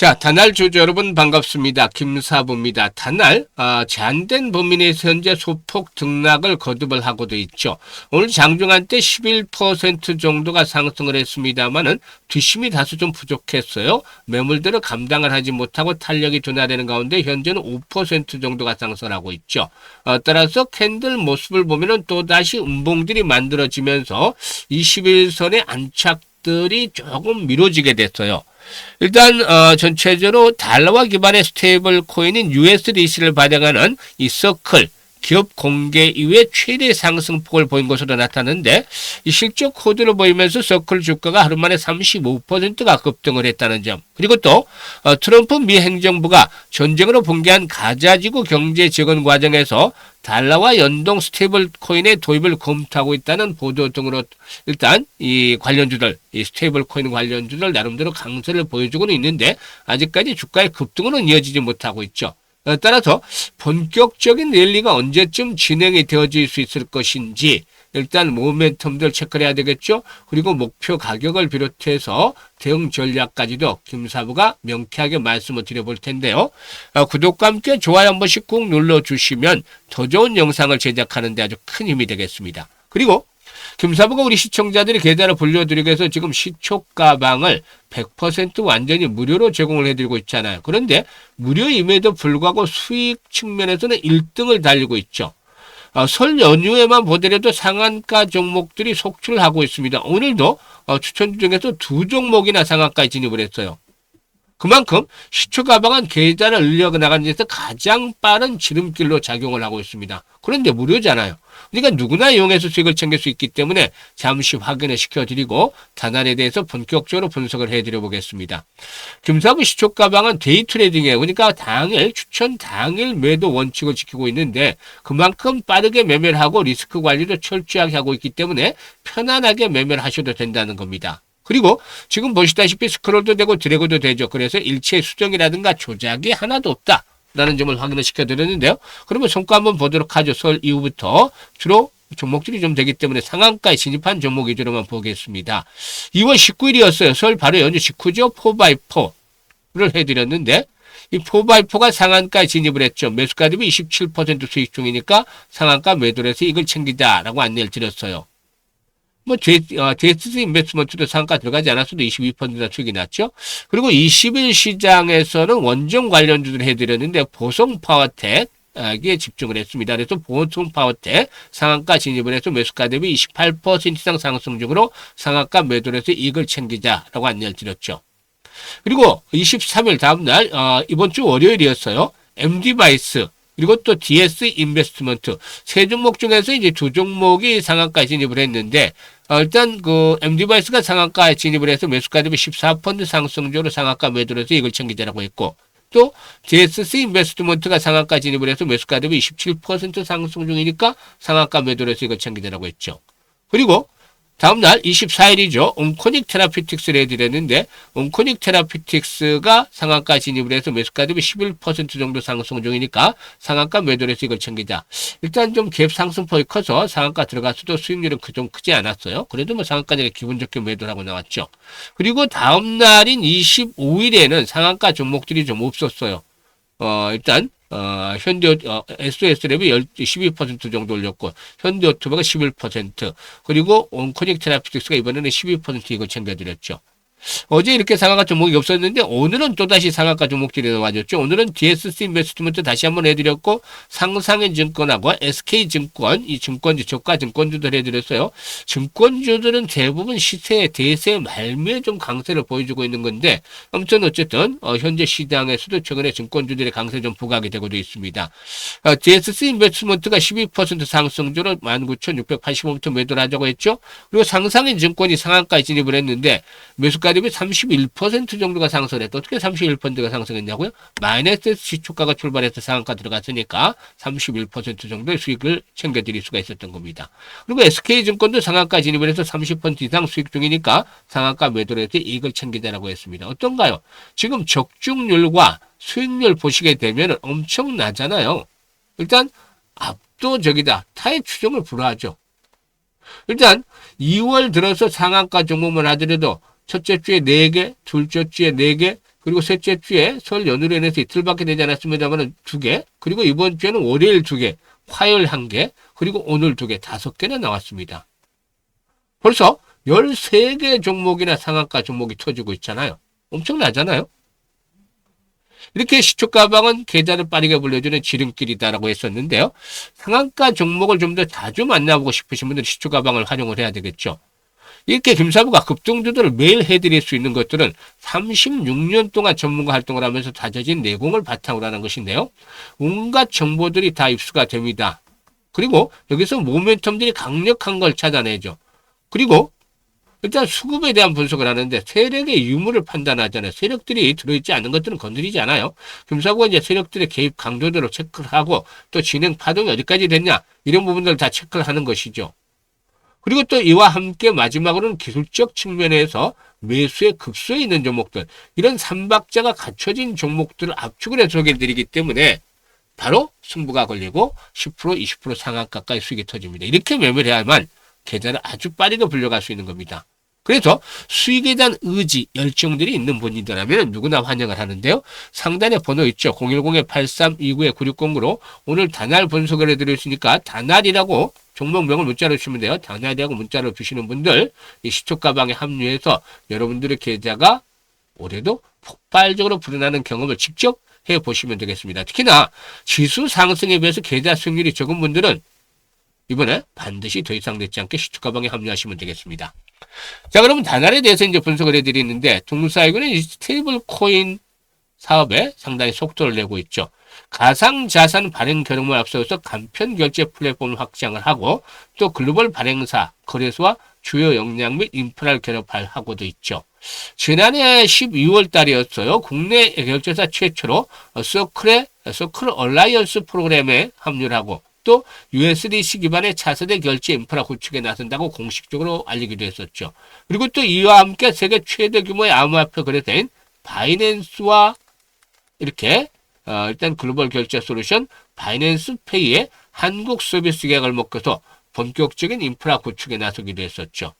자, 단알 주주 여러분 반갑습니다. 김사부입니다. 단알 제한된 범위 내에서 현재 소폭 등락을 거듭을 하고도 있죠. 오늘 장중한 때 11% 정도가 상승을 했습니다만은 뒷심이 다소 좀 부족했어요. 매물들을 감당을 하지 못하고 탄력이 둔화되는 가운데 현재는 5% 정도가 상승을 하고 있죠. 따라서 캔들 모습을 보면은 또다시 음봉들이 만들어지면서 21선의 안착들이 조금 미뤄지게 됐어요. 일단 전체적으로 달러화 기반의 스테이블 코인인 USDC를 발행하는 이 서클 기업 공개 이후에 최대 상승폭을 보인 것으로 나타났는데 이 실적 코드를 보이면서 서클 주가가 하루 만에 35%가 급등을 했다는 점, 그리고 또 트럼프 미 행정부가 전쟁으로 붕괴한 가자지구 경제 재건 과정에서 달러와 연동 스테이블 코인의 도입을 검토하고 있다는 보도 등으로 일단 이 관련주들, 이 스테이블 코인 관련주들 나름대로 강세를 보여주고는 있는데 아직까지 주가의 급등으로는 이어지지 못하고 있죠. 따라서 본격적인 랠리가 언제쯤 진행이 되어질 수 있을 것인지 일단 모멘텀들 체크를 해야 되겠죠. 그리고 목표 가격을 비롯해서 대응 전략까지도 김사부가 명쾌하게 말씀을 드려볼 텐데요. 구독과 함께 좋아요 한 번씩 꾹 눌러주시면 더 좋은 영상을 제작하는 데 아주 큰 힘이 되겠습니다. 그리고 김사부가 우리 시청자들이 계좌를 불려드리기 위해서 지금 시초 가방을 100% 완전히 무료로 제공을 해드리고 있잖아요. 그런데 무료임에도 불구하고 수익 측면에서는 1등을 달리고 있죠. 설 연휴에만 보더라도 상한가 종목들이 속출하고 있습니다. 오늘도 추천 중에서 2종목이나 상한가에 진입을 했어요. 그만큼 시초 가방은 계좌를 늘려나가는 데서 가장 빠른 지름길로 작용을 하고 있습니다. 그런데 무료잖아요. 그러니까 누구나 이용해서 수익을 챙길 수 있기 때문에 잠시 확인을 시켜드리고 단알에 대해서 본격적으로 분석을 해드려 보겠습니다. 김사부 시초 가방은 데이 트레이딩이에요. 그러니까 당일 추천 당일 매도 원칙을 지키고 있는데 그만큼 빠르게 매매를 하고 리스크 관리를 철저하게 하고 있기 때문에 편안하게 매매를 하셔도 된다는 겁니다. 그리고 지금 보시다시피 스크롤도 되고 드래그도 되죠. 그래서 일체 수정이라든가 조작이 하나도 없다 라는 점을 확인을 시켜드렸는데요. 그러면 성과 한번 보도록 하죠. 설 이후부터 주로 종목들이 좀 되기 때문에 상한가에 진입한 종목 위주로만 보겠습니다. 2월 19일이었어요. 설 바로 연휴 직후죠. 4x4를 해드렸는데 이 4x4가 상한가에 진입을 했죠. 매수가 대비 27% 수익 중이니까 상한가 매도를 해서 이걸 챙기자라고 안내를 드렸어요. DSC 인베스트먼트도 상한가 들어가지 않았어도 22%나 수익이 났죠. 그리고 20일 시장에서는 원전 관련주들 해드렸는데 보성파워텍 에 집중을 했습니다. 그래서 보성파워텍 상한가 진입을 해서 매수가 대비 28% 이상 상승 중으로 상한가 매도를 해서 이익을 챙기자라고 안내를 드렸죠. 그리고 23일 다음날 이번 주 월요일이었어요. MD바이스 그리고 또 DS 인베스트먼트 세 종목 중에서 이제 두 종목이 상한가에 진입을 했는데 일단 그 MD바이스가 상한가에 진입을 해서 매수가 대비 14% 상승적으로 상한가 매도를 해서 이걸 챙기자라고 했고 또 DSC 인베스트먼트가 상한가 진입을 해서 매수가 대비 27% 상승 중이니까 상한가 매도를 해서 이걸 챙기자라고 했죠. 그리고 다음날 24일이죠. 온코닉 테라피틱스를 해드렸는데 온코닉 테라피틱스가 상한가 진입을 해서 매수가 대비 11% 정도 상승 중이니까 상한가 매도를 해서 이걸 챙기자. 일단 좀 갭 상승폭이 커서 상한가 들어갔어도 수익률은 좀 크지 않았어요. 그래도 뭐 상한가에 기분 좋게 매도를 하고 나왔죠. 그리고 다음날인 25일에는 상한가 종목들이 좀 없었어요. 일단 현대 SOS랩이 12% 정도 올렸고 현대오토바가 11% 그리고 온코닉 테라피틱스가 이번에는 12% 이걸 챙겨드렸죠. 어제 이렇게 상한가 종목이 없었는데 오늘은 또다시 상한가 종목들이 나와줬죠. 오늘은 DSC 인베스트먼트 다시 한번 해드렸고 상상의 증권하고 SK증권 이 증권주 저가 증권주들 해드렸어요. 증권주들은 대부분 시세 대세 말미에 좀 강세를 보여주고 있는 건데 아무튼 어쨌든 현재 시장에서도 최근에 증권주들의 강세 좀 부각이 되고도 있습니다. DSC 인베스트먼트가 12% 상승주로 19,685부터 매도를 하자고 했죠. 그리고 상상의 증권이 상한가에 진입을 했는데 매수가 대비 31% 정도가 상승을 했다. 어떻게 31%가 상승했냐고요? 마이너스 시초가가 출발해서 상한가 들어갔으니까 31% 정도의 수익을 챙겨드릴 수가 있었던 겁니다. 그리고 SK증권도 상한가 진입을 해서 30% 이상 수익 중이니까 상한가 매도를 해서 이익을 챙기자라고 했습니다. 어떤가요? 지금 적중률과 수익률 보시게 되면 엄청나잖아요. 일단 압도적이다. 타의 추정을 불허하죠. 일단 2월 들어서 상한가 종목만 하더라도 첫째 주에 4개, 둘째 주에 4개, 그리고 셋째 주에 설 연휴로 인해서 이틀밖에 되지 않았습니다만 2개, 그리고 이번 주에는 월요일 2개, 화요일 1개, 그리고 오늘 2개, 5개나 나왔습니다. 벌써 13개 종목이나 상한가 종목이 터지고 있잖아요. 엄청나잖아요. 이렇게 시초가방은 계좌를 빠르게 불려주는 지름길이다라고 했었는데요. 상한가 종목을 좀 더 자주 만나보고 싶으신 분들은 시초가방을 활용을 해야 되겠죠. 이렇게 김사부가 급등주들을 매일 해드릴 수 있는 것들은 36년 동안 전문가 활동을 하면서 다져진 내공을 바탕으로 하는 것인데요. 온갖 정보들이 다 입수가 됩니다. 그리고 여기서 모멘텀들이 강력한 걸 찾아내죠. 그리고 일단 수급에 대한 분석을 하는데 세력의 유무를 판단하잖아요. 세력들이 들어있지 않은 것들은 건드리지 않아요. 김사부가 이제 세력들의 개입 강도들을 체크를 하고 또 진행 파동이 어디까지 됐냐 이런 부분들을 다 체크를 하는 것이죠. 그리고 또 이와 함께 마지막으로는 기술적 측면에서 매수의 급소에 있는 종목들, 이런 삼박자가 갖춰진 종목들을 압축을 해서 소개해드리기 때문에 바로 승부가 걸리고 10%, 20% 상한가까지 수익이 터집니다. 이렇게 매매를 해야만 계좌를 아주 빠르게 불려갈 수 있는 겁니다. 그래서 수익에 대한 의지, 열정들이 있는 분이라면 누구나 환영을 하는데요. 상단에 번호 있죠. 010-8329-9609로 오늘 단알 분석을 해드렸으니까 단알이라고 종목명을 문자로 주시면 돼요. 단알이라고 문자로 주시는 분들 이 시초가방에 합류해서 여러분들의 계좌가 올해도 폭발적으로 불어나는 경험을 직접 해보시면 되겠습니다. 특히나 지수 상승에 비해서 계좌 수익률이 적은 분들은 이번에 반드시 더 이상 늦지 않게 시초가방에 합류하시면 되겠습니다. 자, 그러면 단알에 대해서 이제 분석을 해드리는데, 동사이군은 스테이블 코인 사업에 상당히 속도를 내고 있죠. 가상자산 발행 결함을 앞서서 간편 결제 플랫폼을 확장을 하고, 또 글로벌 발행사, 거래소와 주요 역량 및 인프라를 결합하고도 있죠. 지난해 12월 달이었어요. 국내 결제사 최초로 서클 얼라이언스 프로그램에 합류를 하고, 또 USDC 기반의 차세대 결제 인프라 구축에 나선다고 공식적으로 알리기도 했었죠. 그리고 또 이와 함께 세계 최대 규모의 암호화폐 거래소인 바이낸스와 이렇게 일단 글로벌 결제 솔루션 바이낸스 페이의 한국 서비스 계약을 묶어서 본격적인 인프라 구축에 나서기도 했었죠.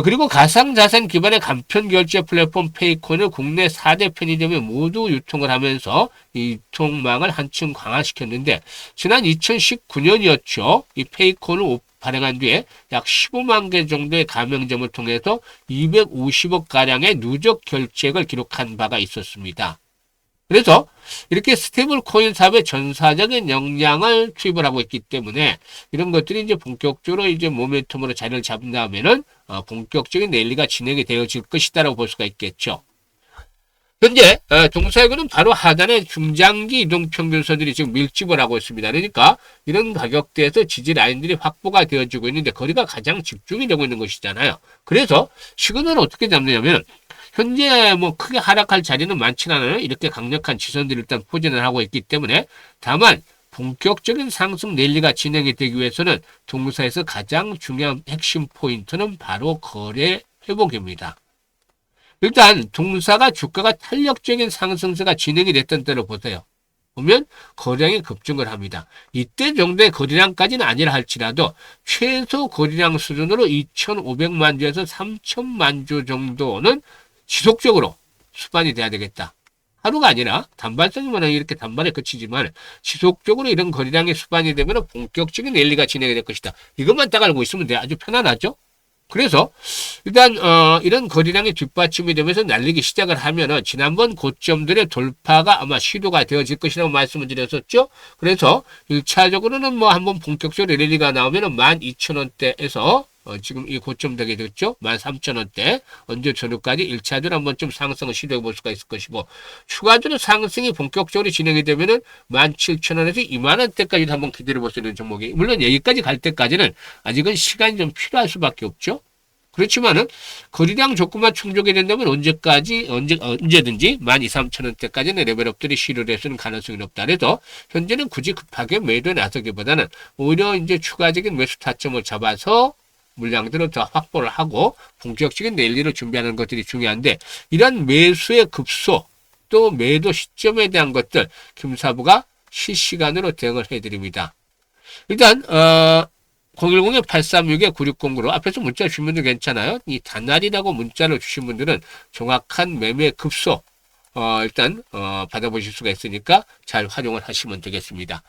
그리고 가상자산 기반의 간편 결제 플랫폼 페이콘을 국내 4대 편의점에 모두 유통을 하면서 이 유통망을 한층 강화시켰는데, 지난 2019년이었죠. 이 페이콘을 발행한 뒤에 약 15만 개 정도의 가맹점을 통해서 250억 가량의 누적 결제액을 기록한 바가 있었습니다. 그래서 이렇게 스테이블 코인 사업에 전사적인 역량을 투입을 하고 있기 때문에 이런 것들이 이제 본격적으로 이제 모멘텀으로 자리를 잡은 다음에는 본격적인 랠리가 진행이 되어질 것이다라고 볼 수가 있겠죠. 현재 동사이군은 바로 하단에 중장기 이동평균선들이 지금 밀집을 하고 있습니다. 그러니까 이런 가격대에서 지지 라인들이 확보가 되어지고 있는데 거리가 가장 집중이 되고 있는 것이잖아요. 그래서 시그널을 어떻게 잡느냐면, 현재 뭐 크게 하락할 자리는 많지는 않아요. 이렇게 강력한 지선들이 일단 포진을 하고 있기 때문에. 다만 본격적인 상승 랠리가 진행이 되기 위해서는 동사에서 가장 중요한 핵심 포인트는 바로 거래 회복입니다. 일단 동사가 주가가 탄력적인 상승세가 진행이 됐던 때로 보세요. 보면 거량이 급증을 합니다. 이때 정도의 거래량까지는 아니라 할지라도 최소 거래량 수준으로 2,500만 주에서 3,000만 주 정도는 지속적으로 수반이 돼야 되겠다. 하루가 아니라 단발성이면 이렇게 단발에 그치지만 지속적으로 이런 거래량이 수반이 되면 본격적인 랠리가 진행이 될 것이다. 이것만 딱 알고 있으면 돼. 아주 편안하죠? 그래서 일단 이런 거래량이 뒷받침이 되면서 날리기 시작을 하면은 지난번 고점들의 돌파가 아마 시도가 되어질 것이라고 말씀을 드렸었죠. 그래서 1차적으로는 뭐 한번 본격적으로 랠리가 나오면은 12,000원대에서 지금 이 고점 되게 됐죠. 13,000원대 언제 전후까지 1차적으로 한번 좀 상승을 시도해 볼 수가 있을 것이고, 추가적으로 상승이 본격적으로 진행이 되면은 17,000원에서 20,000원대까지도 한번 기다려 볼 수 있는 종목이, 물론 여기까지 갈 때까지는 아직은 시간이 좀 필요할 수밖에 없죠. 그렇지만은 거래량 조건만 충족이 된다면 언제든지 12,000-13,000원대까지는 레벨업들이 시도를 해서는 가능성이 높다. 그래서 현재는 굳이 급하게 매도에 나서기보다는 오히려 이제 추가적인 매수 타점을 잡아서 물량들을 더 확보를 하고 본격적인 랠리를 준비하는 것들이 중요한데, 이런 매수의 급소 또 매도 시점에 대한 것들 김사부가 실시간으로 대응을 해드립니다. 일단 010-836-9609로 앞에서 문자 주신 분들 괜찮아요. 이 단알이라고 문자를 주신 분들은 정확한 매매 급소 일단 받아보실 수가 있으니까 잘 활용을 하시면 되겠습니다.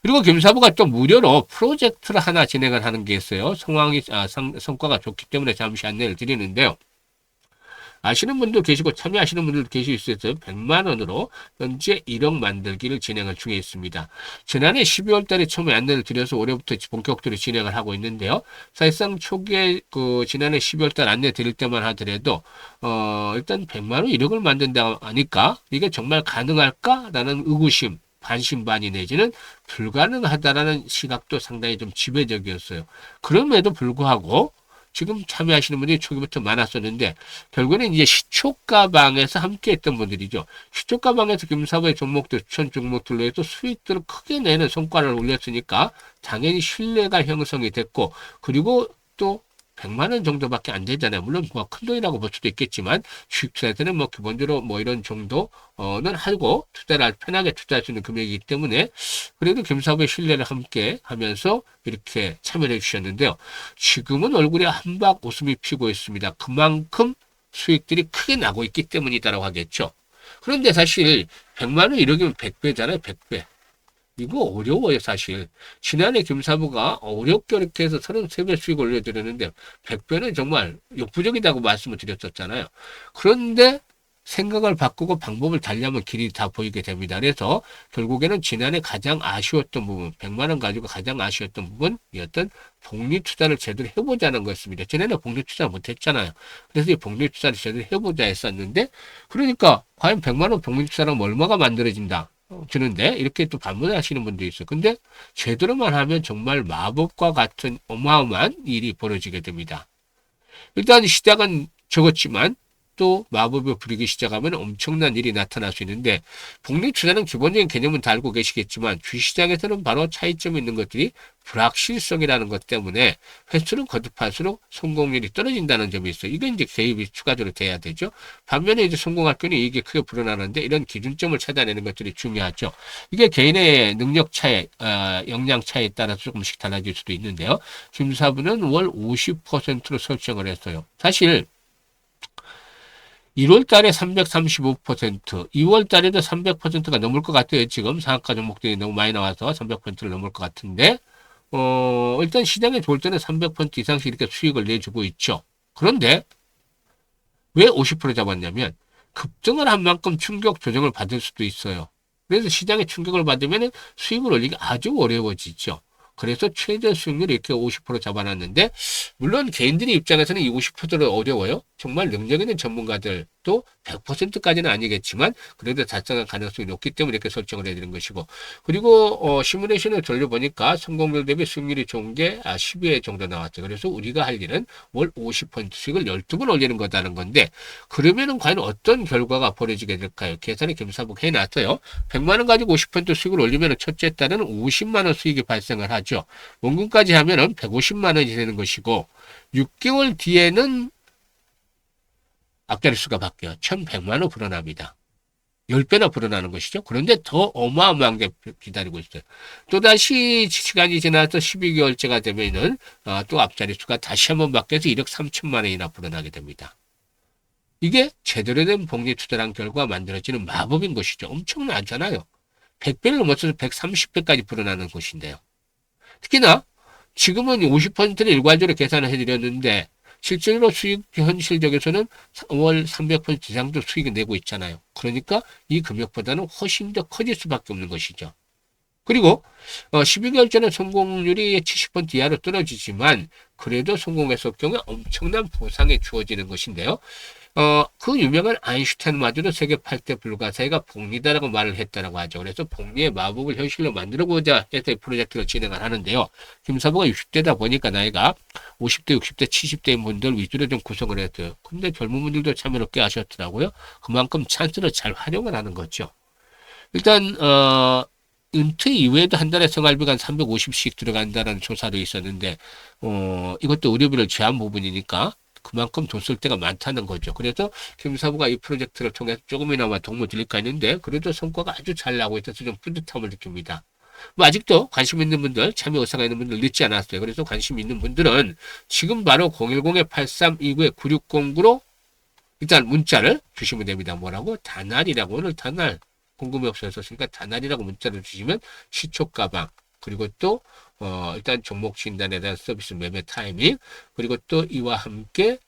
그리고 교육사부가 또 무료로 프로젝트를 하나 진행을 하는 게 있어요. 성과가 좋기 때문에 잠시 안내를 드리는데요. 아시는 분도 계시고 참여하시는 분들도 계실 수 있어요. 100만 원으로 현재 1억 만들기를 진행을 중에 있습니다. 지난해 12월 달에 처음에 안내를 드려서 올해부터 본격적으로 진행을 하고 있는데요. 사실상 초기에 지난해 12월 달 안내 드릴 때만 하더라도 일단 100만 원 1억을 만든다 하니까 이게 정말 가능할까라는 의구심 반신반의 내지는 불가능하다라는 시각도 상당히 좀 지배적이었어요. 그럼에도 불구하고 지금 참여하시는 분들이 초기부터 많았었는데 결국에는 이제 시초가방에서 함께했던 분들이죠. 시초가방에서 금사부의 종목들, 추천 종목들로 해서 수익들을 크게 내는 성과를 올렸으니까 당연히 신뢰가 형성이 됐고 그리고 또 100만 원 정도밖에 안 되잖아요. 물론 뭐 큰 돈이라고 볼 수도 있겠지만 주식 투자에서는 뭐 기본적으로 뭐 이런 정도는 하고 투자를 편하게 투자할 수 있는 금액이기 때문에 그래도 금사부의 신뢰를 함께 하면서 이렇게 참여해 주셨는데요. 지금은 얼굴에 한박 웃음이 피고 있습니다. 그만큼 수익들이 크게 나고 있기 때문이다라고 하겠죠. 그런데 사실 100만 원 1억이면 100배잖아요. 100배. 이거 어려워요, 사실. 지난해 금사부가 어렵게 이렇게 해서 33배 수익 올려드렸는데, 100배는 정말 역부족이라고 말씀을 드렸었잖아요. 그런데 생각을 바꾸고 방법을 달리하면 길이 다 보이게 됩니다. 그래서 결국에는 지난해 가장 아쉬웠던 부분, 100만 원 가지고 가장 아쉬웠던 부분이었던 복리투자를 제대로 해보자는 거였습니다. 지난해 복리투자 못했잖아요. 그래서 이 복리투자를 제대로 해보자 했었는데, 그러니까 과연 100만 원 복리투자라면 얼마가 만들어진다? 주는데 이렇게 또 반문하시는 분도 있어요. 근데 제대로만 하면 정말 마법과 같은 어마어마한 일이 벌어지게 됩니다. 일단 시작은 적었지만 또 마법을 부리기 시작하면 엄청난 일이 나타날 수 있는데 복리투자는 기본적인 개념은 다 알고 계시겠지만 주시장에서는 바로 차이점이 있는 것들이 불확실성이라는 것 때문에 횟수는 거듭할수록 성공률이 떨어진다는 점이 있어요. 이게 이제 개입이 추가적으로 돼야 되죠. 반면에 이제 성공할 경우는 이익이 크게 불어나는데 이런 기준점을 찾아내는 것들이 중요하죠. 이게 개인의 능력 차이, 역량 차이에 따라서 조금씩 달라질 수도 있는데요. 김사부는 월 50%로 설정을 했어요. 사실 1월 달에 335%, 2월 달에도 300%가 넘을 것 같아요. 지금 상한가 종목들이 너무 많이 나와서 300%를 넘을 것 같은데, 일단 시장에 좋을 때는 300% 이상씩 이렇게 수익을 내주고 있죠. 그런데 왜 50% 잡았냐면 급등을 한 만큼 충격 조정을 받을 수도 있어요. 그래서 시장에 충격을 받으면 수익을 올리기 아주 어려워지죠. 그래서 최저 수익률이 이렇게 50% 잡아놨는데 물론 개인들의 입장에서는 이 50%를 어려워요. 정말 능력 있는 전문가들도 100%까지는 아니겠지만 그래도 달성할 가능성이 높기 때문에 이렇게 설정을 해야 되는 것이고 그리고 시뮬레이션을 돌려보니까 성공률 대비 수익률이 좋은 게 12회 정도 나왔죠. 그래서 우리가 할 일은 월 50% 수익을 12번 올리는 거다는 건데 그러면은 과연 어떤 결과가 벌어지게 될까요? 계산을 겸사복 해놨어요. 100만 원 가지고 50% 수익을 올리면 첫째 달에는 50만 원 수익이 발생을 하죠. 원금까지 하면은 150만 원이 되는 것이고 6개월 뒤에는 앞자리 수가 바뀌어요. 1100만 원 불어납니다. 10배나 불어나는 것이죠. 그런데 더 어마어마한 게 기다리고 있어요. 또다시 시간이 지나서 12개월째가 되면은 또 앞자리 수가 다시 한번 바뀌어서 1억 3천만 원이나 불어나게 됩니다. 이게 제대로 된 복리 투자란 결과 만들어지는 마법인 것이죠. 엄청나잖아요. 100배를 넘어서서 130배까지 불어나는 것인데요. 특히나 지금은 50%를 일괄적으로 계산을 해드렸는데 실제로 수익 현실적에서는 월 300% 이상도 수익을 내고 있잖아요. 그러니까 이 금액보다는 훨씬 더 커질 수밖에 없는 것이죠. 그리고 12개월째는 성공률이 70% 이하로 떨어지지만 그래도 성공했을 경우에 엄청난 보상이 주어지는 것인데요. 그 유명한 아인슈타인마저도 세계 8대 불가사의가 복리다라고 말을 했다라고 하죠. 그래서 복리의 마법을 현실로 만들어보자 해서 이 프로젝트를 진행을 하는데요. 김사부가 60대다 보니까 나이가 50대, 60대, 70대인 분들 위주로 좀 구성을 했어요. 근데 젊은 분들도 참여를 꽤 하셨더라고요. 그만큼 찬스를 잘 활용을 하는 거죠. 일단, 은퇴 이후에도 한 달에 생활비가 한 350씩 들어간다는 조사도 있었는데, 이것도 의료비를 제한 부분이니까 그만큼 돈 쓸 때가 많다는 거죠. 그래서 김사부가 이 프로젝트를 통해서 조금이나마 도움을 드릴까 했는데 그래도 성과가 아주 잘 나고 있어서 좀 뿌듯함을 느낍니다. 뭐 아직도 관심 있는 분들, 참여 의사가 있는 분들 늦지 않았어요. 그래서 관심 있는 분들은 지금 바로 010-8329-9609로 일단 문자를 주시면 됩니다. 뭐라고? 다날이라고. 오늘 다날 궁금해 없었으니까 다날이라고 문자를 주시면 시초 가방, 그리고 또 일단 종목 진단에 대한 서비스 매매 타이밍, 그리고 또 이와 함께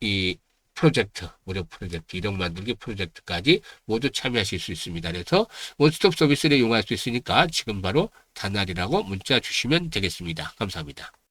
이 프로젝트, 무료 프로젝트, 1억 만들기 프로젝트까지 모두 참여하실 수 있습니다. 그래서 원스톱 서비스를 이용할 수 있으니까 지금 바로 다날이라고 문자 주시면 되겠습니다. 감사합니다.